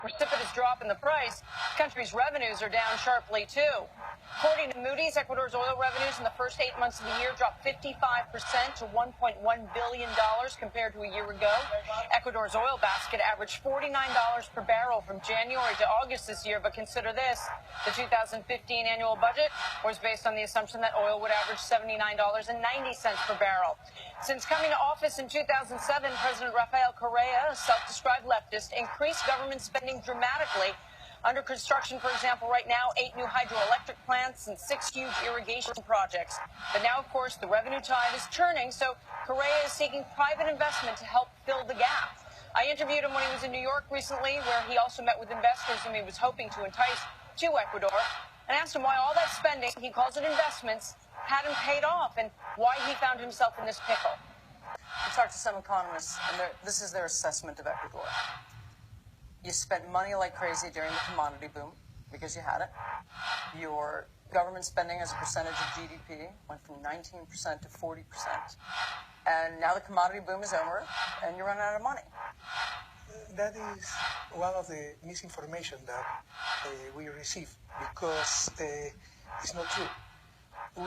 Precipitous drop in the price, the country's revenues are down sharply too. According to Moody's, Ecuador's oil revenues in the first 8 months of the year dropped 55% to $1.1 billion compared to a year ago. Ecuador's oil basket averaged $49 per barrel from January to August this year, but consider this, the 2015 annual budget was based on the assumption that oil would average $79.90 per barrel. Since coming to office in 2007, President Rafael Correa, a self-described leftist, increased government spending dramatically. Under construction, for example, right now, 8 new hydroelectric plants and 6 huge irrigation projects. But now, of course, the revenue tide is turning, so Correa is seeking private investment to help fill the gap. I interviewed him when he was in New York recently, where he also met with investors whom he was hoping to entice to Ecuador, and asked him why all that spending, he calls it investments, hadn't paid off, and why he found himself in this pickle. We talked to some economists, and this is their assessment of Ecuador. You spent money like crazy during the commodity boom because you had it. Your government spending as a percentage of GDP went from 19% to 40%. And now the commodity boom is over and you're running out of money. That is one of the misinformation that we receive because it's not true. We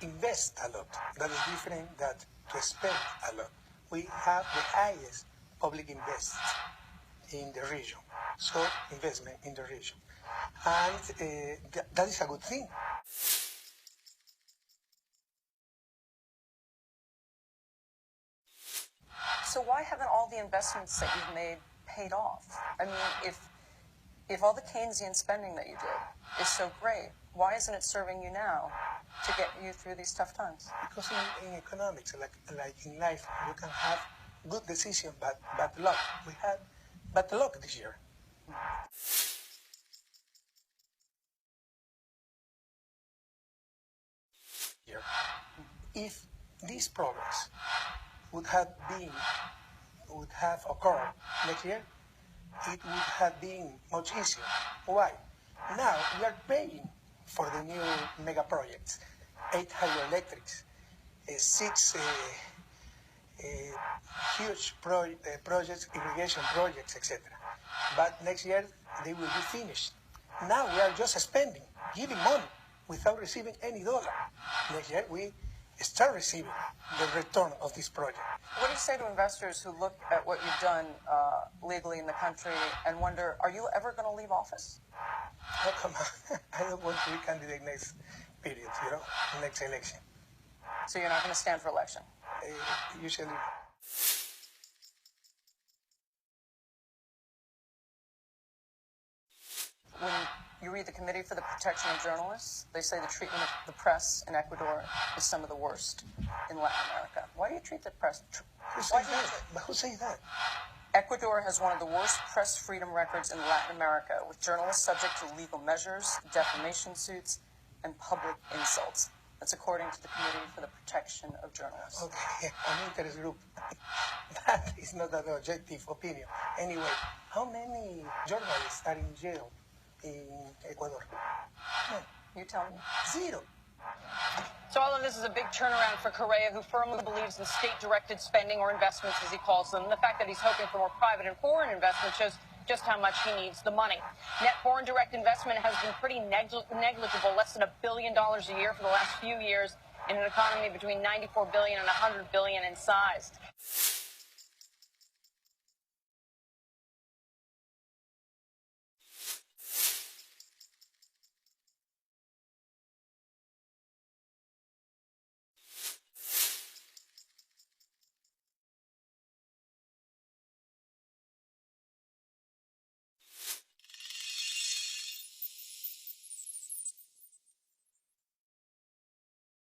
invest a lot. That is different than to spend a lot. We have the highest public investments in the region, so investment in the region, and that is a good thing. So why haven't all the investments that you've made paid off? I mean, if all the Keynesian spending that you did is so great, why isn't it serving you now to get you through these tough times? Because in economics, like in life, you can have good decision, but bad luck. We had bad luck this year. If these problems would have occurred next year, it would have been much easier. Why? Now we are paying for the new mega projects, 8 hydroelectrics, 6 huge projects, irrigation projects, etc. But next year they will be finished. Now we are just spending, giving money without receiving any dollar. Next year we start receiving the return of this project. What do you say to investors who look at what you've done legally in the country and wonder, are you ever going to leave office? Oh, come on. I don't want to be candidate next period, next election. So you're not going to stand for election? Usually. When you read the Committee for the Protection of Journalists, they say the treatment of the press in Ecuador is some of the worst in Latin America. Why do you treat the press? Who says that? Ecuador has one of the worst press freedom records in Latin America, with journalists subject to legal measures, defamation suits, and public insults. That's according to the Committee for the Protection of Journalists. Okay, an interest group. That is not an objective opinion. Anyway, how many journalists are in jail in Ecuador? No. You tell me. 0. So all of this is a big turnaround for Correa, who firmly believes in state-directed spending, or investments as he calls them. The fact that he's hoping for more private and foreign investment shows just how much he needs the money. Net foreign direct investment has been pretty negligible, less than $1 billion a year for the last few years, in an economy between $94 billion and $100 billion in size.